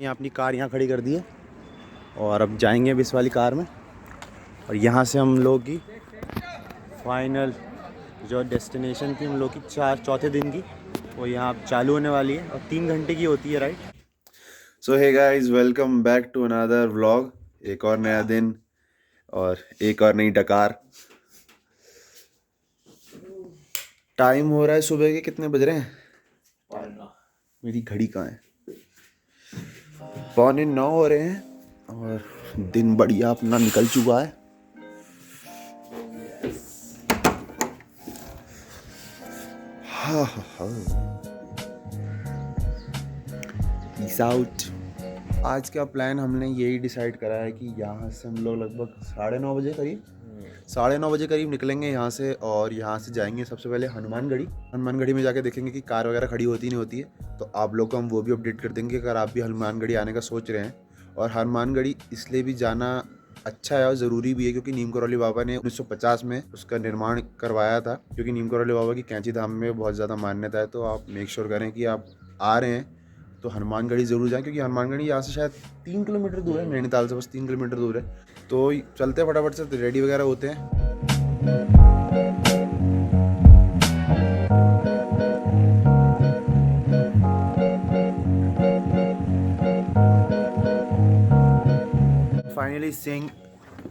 यहाँ अपनी कार यहाँ खड़ी कर दी है और अब जाएंगे अब इस वाली कार में। और यहाँ से हम लोग की फाइनल जो डेस्टिनेशन थी हम लोग की चौथे दिन की, वो यहाँ चालू होने वाली है और 3 घंटे की होती है ride. So hey guys, welcome back to another vlog. एक और नया दिन और एक और नई डकार। टाइम हो रहा है सुबह के, कितने बज रहे हैं? मेरी घड़ी कहाँ है? 8:45 हो रहे हैं और दिन बढ़िया अपना निकल चुका है। हाँ हाँ हाँ, पीस आउट। आज का प्लान हमने यही डिसाइड करा है कि यहाँ से हम लोग लगभग 9:30 बजे करीब निकलेंगे यहाँ से। और यहाँ से जाएंगे सबसे पहले हनुमानगढ़ी में जाके देखेंगे कि कार वगैरह खड़ी होती नहीं होती है। तो आप लोग को हम वो भी अपडेट कर देंगे अगर आप भी हनुमानगढ़ी आने का सोच रहे हैं। और हनुमानगढ़ी इसलिए भी जाना अच्छा है और ज़रूरी भी है क्योंकि नीम करौली बाबा ने 1950 में उसका निर्माण करवाया था। क्योंकि नीम करौली बाबा की कैंची धाम में बहुत ज़्यादा मान्यता है। तो आप मेक श्योर करें कि आप आ रहे हैं तो हनुमानगढ़ी ज़रूर जाएं, क्योंकि हनुमानगढ़ी यहाँ से शायद 3 किलोमीटर दूर है, नैनीताल से बस 3 किलोमीटर दूर है। तो चलते फटाफट से रेडी वगैरह होते हैं। Finally saying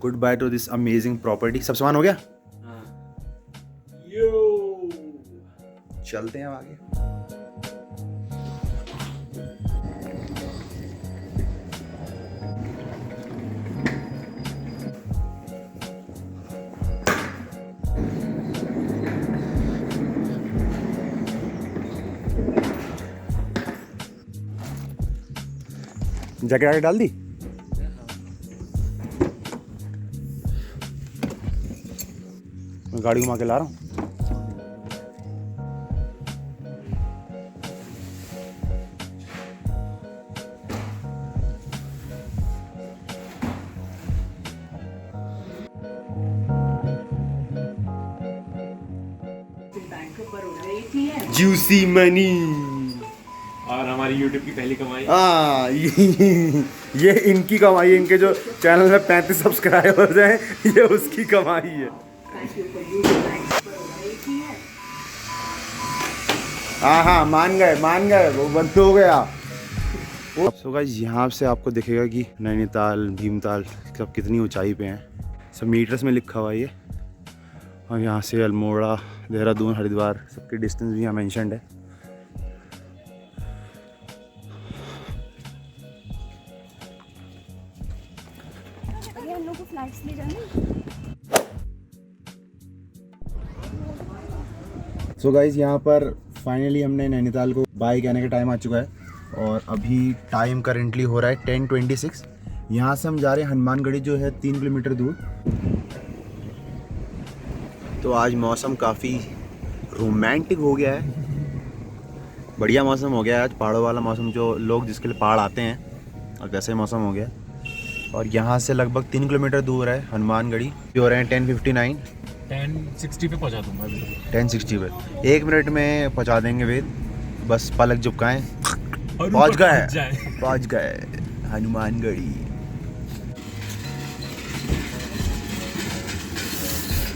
good by two this amazing property. सब सामान हो गया? यो चलते हैं अब आगे। जैकेट आगे डाल दी? मैं गाड़ी घुमा के ला रहा हूँ। जूसी मनी और हमारी YouTube की पहली कमाई। हाँ, ये इनकी कमाई है। इनके जो चैनल में 35 सब्सक्राइबर्स हैं, ये उसकी कमाई है। हाँ हाँ, मान गए, वो बंद हो गया। सो गाइस, यहाँ से आपको दिखेगा कि नैनीताल, भीमताल सब कितनी ऊंचाई पे हैं। सब मीटर्स में लिखा हुआ है ये। और यहाँ से अल्मोड़ा, देहरादून, हरिद्वार सबकी डिस्टेंस भी यहाँ मेंशन्ड है। सो गाइस, यहाँ पर फाइनली हमने नैनीताल को बाय कहने का टाइम आ चुका है। और अभी टाइम करेंटली हो रहा है 10:26। यहाँ से हम जा रहे हैं हनुमानगढ़ी, जो है 3 किलोमीटर दूर। तो आज मौसम काफ़ी रोमांटिक हो गया है, बढ़िया मौसम हो गया है आज। पहाड़ों वाला मौसम, जो लोग जिसके लिए पहाड़ आते हैं, और वैसे मौसम हो गया। और यहाँ से लगभग 3 किलोमीटर दूर है हनुमानगढ़ी। हो रहे हैं 10:59। 10:60 पे पहुंचा दूंगा अभी। 10:60 पे 1 मिनट में पहुंचा देंगे वेद। बस पलक झुपकाएं, पहुंच गए हनुमानगढ़ी।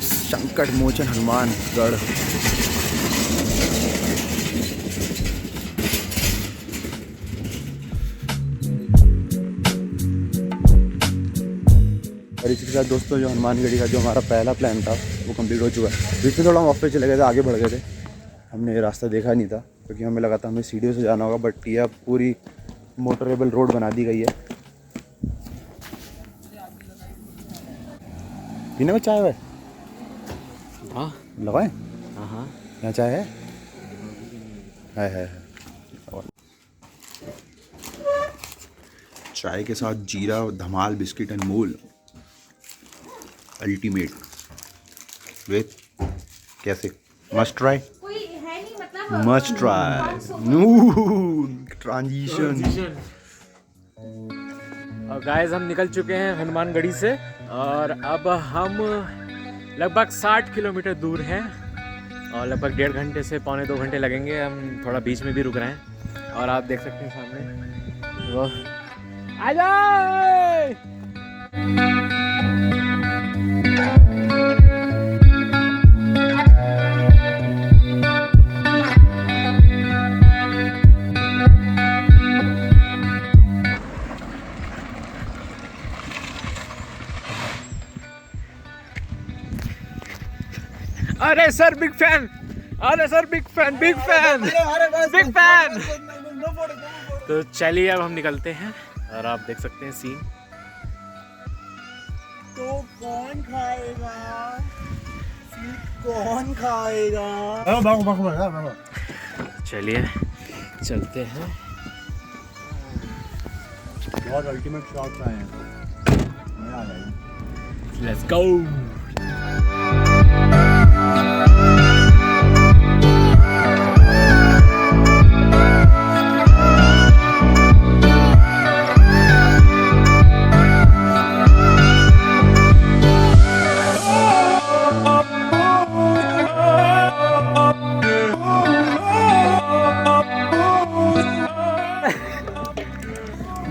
संकट मोचन हनुमानगढ़। और इसी के साथ दोस्तों, जो हनुमानगढ़ी का जो हमारा पहला प्लान था वो कंप्लीट हो चुका है। बीच में थोड़ा हम ऑफ पे चले गए थे, आगे बढ़ गए थे। हमने ये रास्ता देखा नहीं था क्योंकि हमें लगा था हमें सीढ़ियों से जाना होगा, बट ये अब पूरी मोटरेबल रोड बना दी गई है। पीने में चाय है? हाँ लगाएं? हाँ, यहाँ चाय है। और चाय के साथ जीरा, धमाल, बिस्किट, अनमोल अल्टीमेट। वेट कैसे? Must try, must try. Transition. और गाइस, हम निकल चुके हैं हनुमानगढ़ी से और अब हम लगभग 60 किलोमीटर दूर हैं और लगभग 1.5 घंटे से 1.25-2 घंटे लगेंगे। हम थोड़ा बीच में भी रुक रहे हैं और आप देख सकते हैं सामने वो आजा। अरे सर बिग फैन, अरे sir big fan, big fan, big fan. तो चलिए अब हम निकलते हैं और आप देख सकते हैं सीन। तो कौन खाएगा? कौन खाएगा? चलिए चलते हैं। बहुत अल्टीमेट शॉट्स आए हैं, मजा आ जाएगा। Let's go.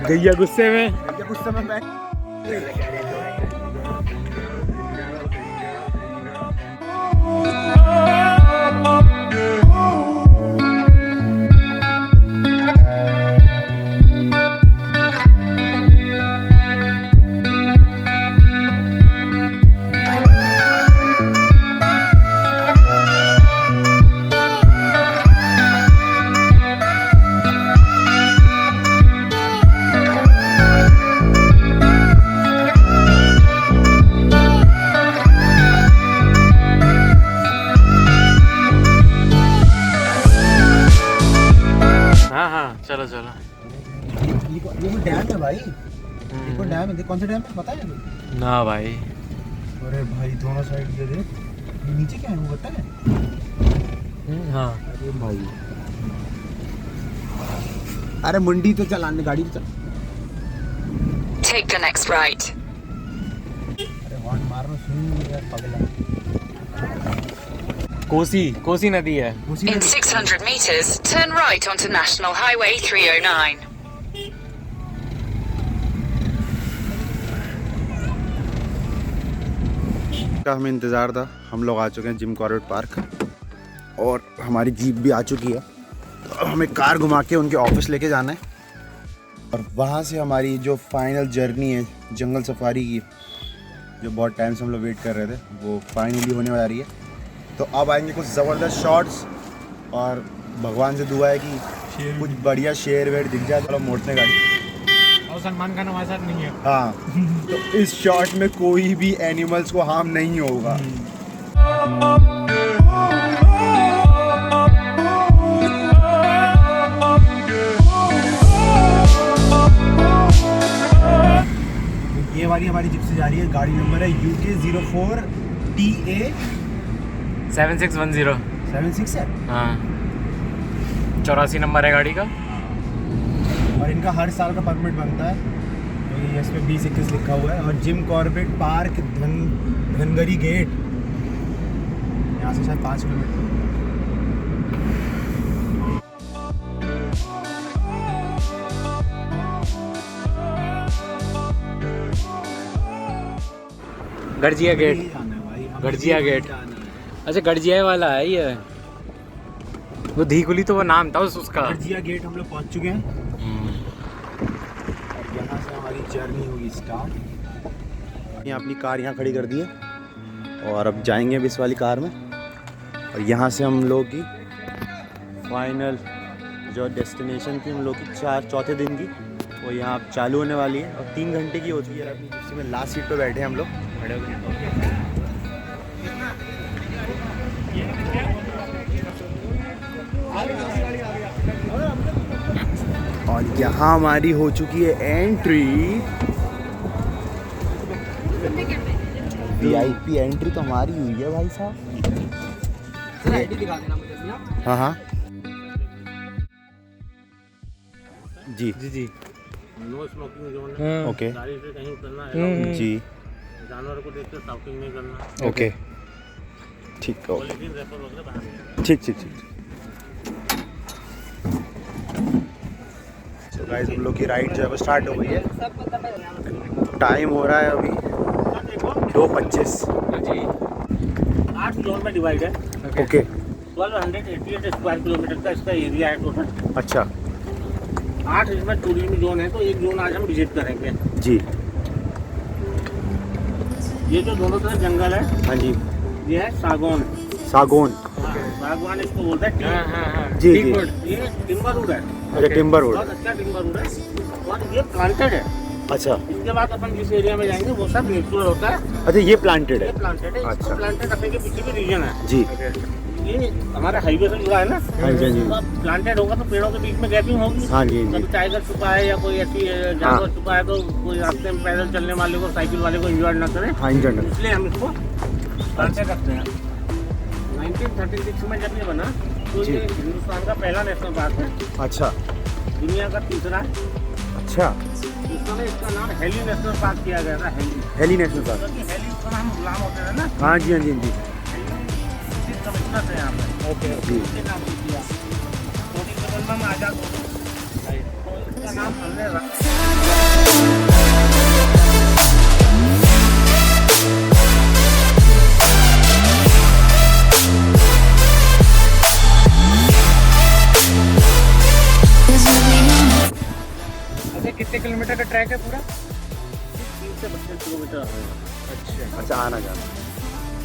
गैया गुस्से में। कुछ समय बैठ चलो चलो। ये वो डैम है भाई, ये वो डैम है। कौन सा डैम है पता है? ना भाई। अरे भाई दोनों साइड ये देख, ये नीचे क्या है वो पता है? हाँ अरे भाई, अरे मुंडी तो चलाने गाड़ी तो चल। Take the next right. अरे हॉर्न मारना सुन यार पगला। कोसी नदी है। In 600 meters, turn right onto National Highway 309. का हमें इंतज़ार था। हम लोग आ चुके हैं जिम कॉर्बेट पार्क और हमारी जीप भी आ चुकी है। तो हमें कार घुमा के उनके ऑफिस लेके जाना है और वहाँ से हमारी जो फाइनल जर्नी है जंगल सफारी की, जो बहुत टाइम से हम लोग वेट कर रहे थे, वो फाइनली होने वाली है। तो अब आएंगे कुछ ज़बरदस्त शॉट्स और भगवान से दुआ है कि कुछ बढ़िया शेर वेर दिख जाए। चलो मोड़ते गाड़ी। और सलमान खान हमारे साथ नहीं है। हाँ, तो इस शॉट में कोई भी एनिमल्स को हार्म नहीं होगा। ये वाली हमारी जिप से जा रही है, गाड़ी नंबर है UK 04 TA 7610। 76 है। हाँ 84 नंबर है गाड़ी का। और इनका हर साल का परमिट बनता है, तो ये इस पे 2021 लिखा हुआ है। और Jim Corbett park Dhangari gate, यहाँ से शायद 5 किलोमीटर। गड़जिया गेट। जाना है भाई, हमें गड़जिया यही गेट। जाना है। अच्छा गड़जिया वाला है ये। वो धीकुली तो वो नाम था उसका। गड़जिया गेट हम लोग पहुँच चुके हैं और यहाँ से हमारी जर्नी होगी स्टार्ट। यहाँ अपनी कार यहाँ खड़ी कर दी है और अब जाएंगे अब इस वाली कार में और यहाँ से हम लोग की फाइनल जो डेस्टिनेशन थी हम लोग की चौथे दिन की, वो यहाँ अब चालू होने वाली है और 3 घंटे की होती है। अपनी जिप्सी में लास्ट सीट पे बैठे हैं हम लोग। और यहाँ हमारी हो चुकी है एंट्री। VIP एंट्री तो हमारी हुई है भाई साहब। हाँ हाँ जी जी जी। नो स्मोकिंग जोन है, ओके गाड़ी से कहीं उतरना है, जी जानवर को देख कर शॉपिंग नहीं करना, ओके ठीक है पॉलीथीन रैपर वगैरह बाहर नहीं। ठीक ठीक ठीक। चलो गाइस हम लोग की राइड जो है वो स्टार्ट हो गई है। टाइम हो रहा है अभी 2:25। जी 8 जोन में डिवाइड है। ओके 1288 स्क्वायर किलोमीटर का इसका एरिया है टोटल। अच्छा 8 इसमें टूरिज्म जोन है, तो एक जोन आज हम विजिट करेंगे। जी। ये जो दोनों तरफ जंगल है, हाँ जी। ये है सागौन। सागौन। सागवान इसको बोलते हैं। हाँ हाँ हाँ जी जी। ये टिम्बर वुड है, अच्छा टिम्बर वुड। बहुत अच्छा टिम्बर वुड है और ये प्लांटेड है। अच्छा इसके बाद अपन जिस एरिया में जाएंगे वो सब नेचुरल होता है। अच्छा ये प्लांटेड ये है। प्लांटेड है। अच्छा। प्लांटेड रखने के पीछे भी रीजन है। जी। ये हमारे हाईवे से जुड़ा है ना। हाँ जी, हाँ जी। तो अब प्लांटेड होगा तो पेड़ों के बीच में गैपिंग होगी। हाँ जी, हाँ जी। कभी टाइगर छुपा है या कोई ऐसी जानवर छुपा है तो कोई रास्ते में पैदल चलने वाले को, साइकिल वाले को एंजॉय ना करे, हाँ इंजन। इसलिए हम इसको प्लांटेड रखते हैं। 1936 में जब ये बना तो जी। ये हिंदुस्तान का पहला नेशनल पार्क है, अच्छा दुनिया का तीसरा है। अच्छा। उस समय इसका नाम हेली नेशनल पार्क किया गया था। Heli national park. क्योंकि हेली उस समय हम गुलाम होते थे ना। हाँ जी हाँ जी हाँ जी। हेली कमिश्नर थे यहाँ पे। ओके जी। उसके नाम से किया। 47 में हम आजाद हो गए। तो इसका नाम हमने अच्छा कितने किलोमीटर का ट्रैक है पूरा? 30 से 32 किलोमीटर है। अच्छा अच्छा आना जाना।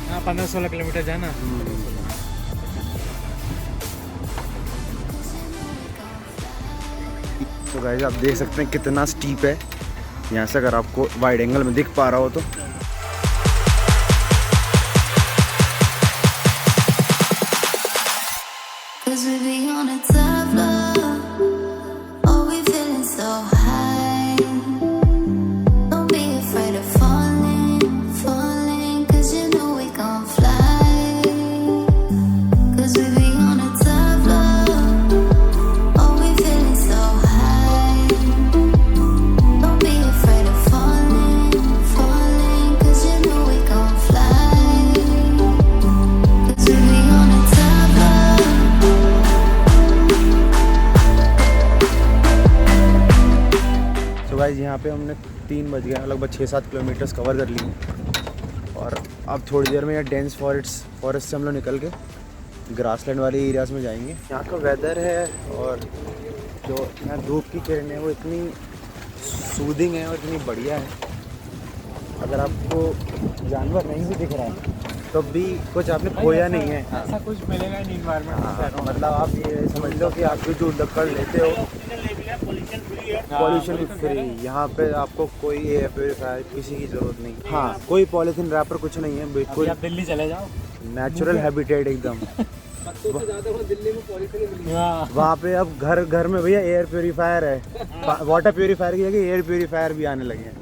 हाँ 15-16 किलोमीटर जाना। तो गाइस आप देख सकते हैं कितना स्टीप है यहाँ से, अगर आपको वाइड एंगल में दिख पा रहा हो तो। Cause we be on a top floor. Oh, we feeling so high. Don't be afraid of falling, falling. Cause you know we gon' fly. Cause we be on a top floor. Oh, we feeling so high. Don't be afraid of falling, falling. Cause you know we gon' fly. Cause we be on a top floor. तो guys यहाँ पे हमने 3 बज गए, लगभग 6-7 kilometres cover कर लिए और अब थोड़ी देर में यहाँ डेंस फॉरेस्ट से हम लोग निकल के ग्रासलैंड वाले एरियाज़ में जाएंगे। यहाँ का वेदर है और जो यहाँ धूप की किरणें हैं वो इतनी सूदिंग है और इतनी बढ़िया है। अगर आपको जानवर नहीं भी दिख रहा है तो भी कुछ आपने खोया नहीं है। ऐसा कुछ मिलेगा नहीं इन्वायरमेंट। मतलब आप ये समझ लो कि आप जो दक्कड़ लेते हो पॉल्यूशन फ्री है। पॉल्यूशन फ्री, यहाँ पे आपको कोई एयर प्योरीफायर किसी की ज़रूरत नहीं। हाँ कोई पॉलीथीन रैपर कुछ नहीं है, बिल्कुल आप दिल्ली चले जाओ, नेचुरल हैबिटेट एकदम। दिल्ली में पॉल्यूशन वहाँ पे अब घर घर में भैया एयर प्योरीफायर है, वाटर प्योरीफायर की जगह एयर प्योरीफायर भी आने लगे हैं।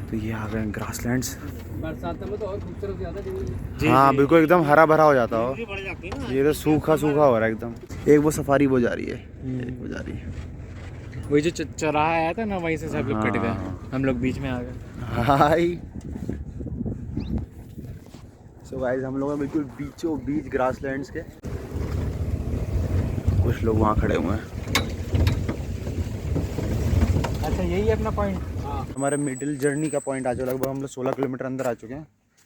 तो ये आ गए ग्रासलैंड्स। बरसात में तो और खूबसूरत ज्यादा दिल्ली। हाँ बिल्कुल एकदम हरा भरा हो जाता हो। बढ़ जाती है ना। ये तो सूखा सूखा हो रहा है एकदम। एक वो सफारी वो जा रही है, एक वो जा रही है। वही जो चौराहा आया था ना वहीं से सब लोग कट हाँ। गए, हम लोग बीच में आ गए। हाय। सो गाइस हम लोग हैं बिल्कुल बीचों बीच ग्रासलैंड्स के। कुछ लोग वहाँ खड़े हुए हैं। अच्छा यही है अपना पॉइंट। हमारे मिडिल जर्नी का पॉइंट आ चुका, लगभग हम लोग 16 किलोमीटर अंदर आ चुके हैं।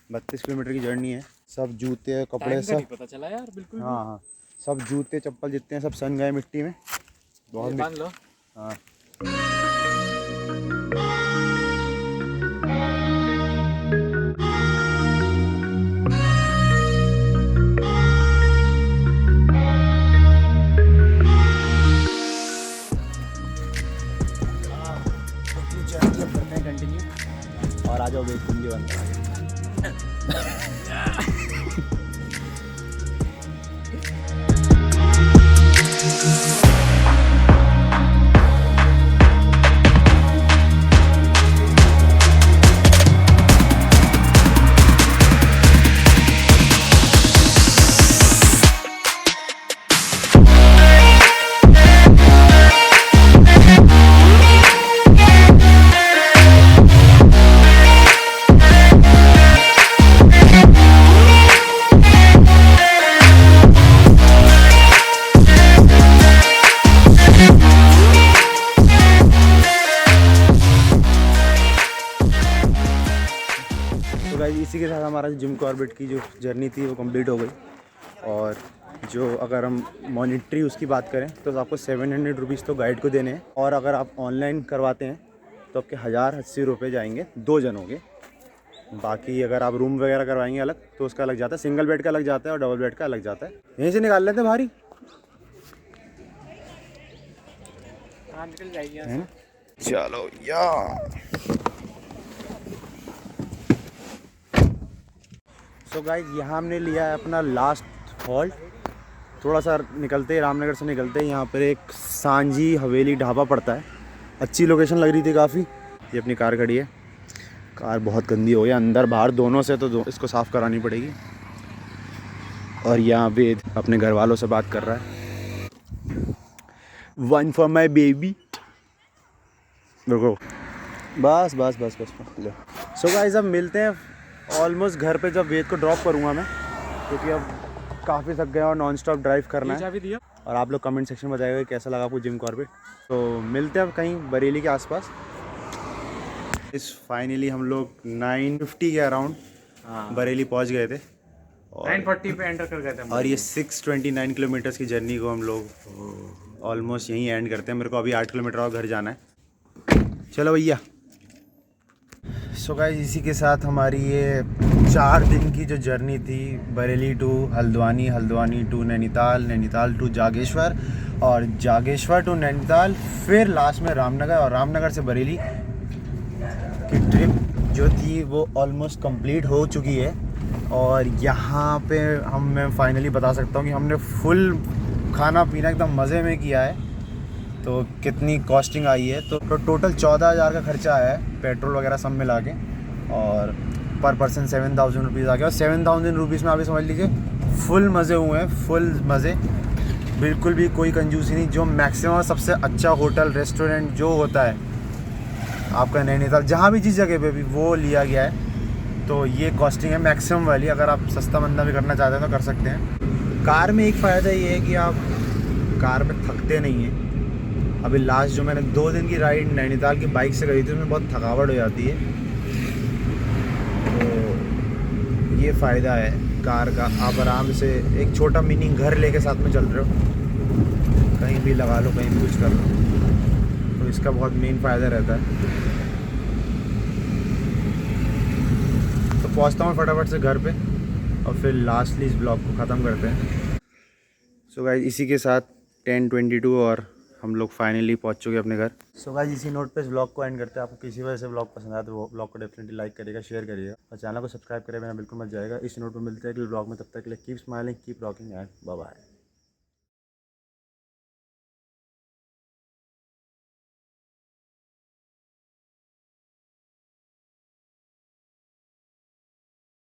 32 किलोमीटर की जर्नी है। सब जूते कपड़े टाइम का सब, नहीं पता चला यार बिल्कुल। हाँ हाँ सब जूते चप्पल जितने हैं सब सन गए मिट्टी में। बहुत बांध लो। हाँ कंटिन्यू और आ जाओ वेट कुंजी बंद। इसी के साथ हमारा जिम कॉर्बेट की जो जर्नी थी वो कंप्लीट हो गई। और जो अगर हम मॉनिटरी उसकी बात करें तो आपको 700 रुपीज़ तो गाइड को देने हैं, और अगर आप ऑनलाइन करवाते हैं तो आपके 1080 रुपये जाएंगे 2 जनों के। बाकी अगर आप रूम वगैरह करवाएंगे अलग तो उसका अलग जाता है, सिंगल बेड का अलग जाता है और डबल बेड का अलग जाता है। यहीं से निकाल लेते हैं भारी, हाँ निकल जाएगी है ना। चलो यार। सो गाइस यहाँ हमने लिया है अपना लास्ट हॉल्ट। थोड़ा सा निकलते ही, रामनगर से निकलते ही यहाँ पर एक सांझी हवेली ढाबा पड़ता है। अच्छी लोकेशन लग रही थी काफ़ी। ये अपनी कार खड़ी है, कार बहुत गंदी हो गई अंदर बाहर दोनों से, तो इसको साफ़ करानी पड़ेगी। और यहाँ पे अपने घर वालों से बात कर रहा है, 1 फॉर माई बेबी। देखो बस बस बस बस लो। सो गाइस अब मिलते हैं ऑलमोस्ट घर पे, जब वेद को ड्रॉप करूँगा मैं, क्योंकि अब काफ़ी थक गया और नॉन स्टॉप ड्राइव करना है। चाबी दिया। और आप लोग कमेंट सेक्शन में बताइएगा कि कैसा लगा आपको जिम कॉर्बेट। तो मिलते हैं अब कहीं बरेली के आसपास। इस फाइनली हम लोग 950 के अराउंड बरेली पहुंच गए थे, 940 पे एंटर कर गए थे हम। और ये 629 किलोमीटर्स की जर्नी को हम लोग ऑलमोस्ट यहीं एंड करते हैं। मेरे को अभी 8 किलोमीटर और घर जाना है। चलो भैया। सो गाइस इसी के साथ हमारी ये 4 दिन की जो जर्नी थी, Bareilly to Haldwani, Haldwani to Nainital, Nainital to Jageshwar, और जागेश्वर टू नैनीताल, फिर लास्ट में रामनगर, और रामनगर से बरेली की ट्रिप जो थी वो ऑलमोस्ट कंप्लीट हो चुकी है। और यहाँ पे मैं फाइनली बता सकता हूँ कि हमने फुल खाना पीना एकदम मज़े में किया है। तो कितनी कॉस्टिंग आई है, तो टोटल 14,000 का खर्चा आया है, पेट्रोल वगैरह सब मिला के, और पर पर्सन 7,000 रुपीज़ आ गया। और 7,000 रुपीज़ में आप समझ लीजिए फुल मज़े हुए हैं, फुल मज़े, बिल्कुल भी कोई कंजूसी नहीं। जो मैक्सिमम सबसे अच्छा होटल रेस्टोरेंट जो होता है आपका नैनीताल, जहाँ भी जिस जगह पे भी, वो लिया गया है। तो ये कॉस्टिंग है मैक्सिमम वाली। अगर आप सस्ता मंदा भी करना चाहते हैं तो कर सकते हैं। कार में एक फ़ायदा ये है कि आप कार में थकते नहीं हैं। अभी लास्ट जो मैंने 2 दिन की राइड नैनीताल की बाइक से करी थी उसमें बहुत थकावट हो जाती है, तो ये फ़ायदा है कार का। आप आराम से एक छोटा मिनी घर लेके साथ में चल रहे हो, कहीं भी लगा लो, कहीं भी कुछ कर लो, तो इसका बहुत मेन फ़ायदा रहता है। तो पहुंचता हूँ फटाफट से घर पे, और फिर लास्टली इस ब्लॉग को ख़त्म करते हैं। सो गाइस इसी के साथ 10:22 और हम लोग फाइनली पहुंच चुके हैं अपने घर। सो गाइस इसी नोट पे इस ब्लॉग को एंड करते हैं। आपको किसी वजह से ब्लॉग पसंद आया तो वो ब्लॉग को डेफिनेटली लाइक करिएगा, शेयर करिएगा, और चैनल को सब्सक्राइब करे बिना बिल्कुल मत जाएगा। इस नोट पे मिलते हैं अगले ब्लॉग में। तब तक के लिए keep smiling, keep rocking and bye bye.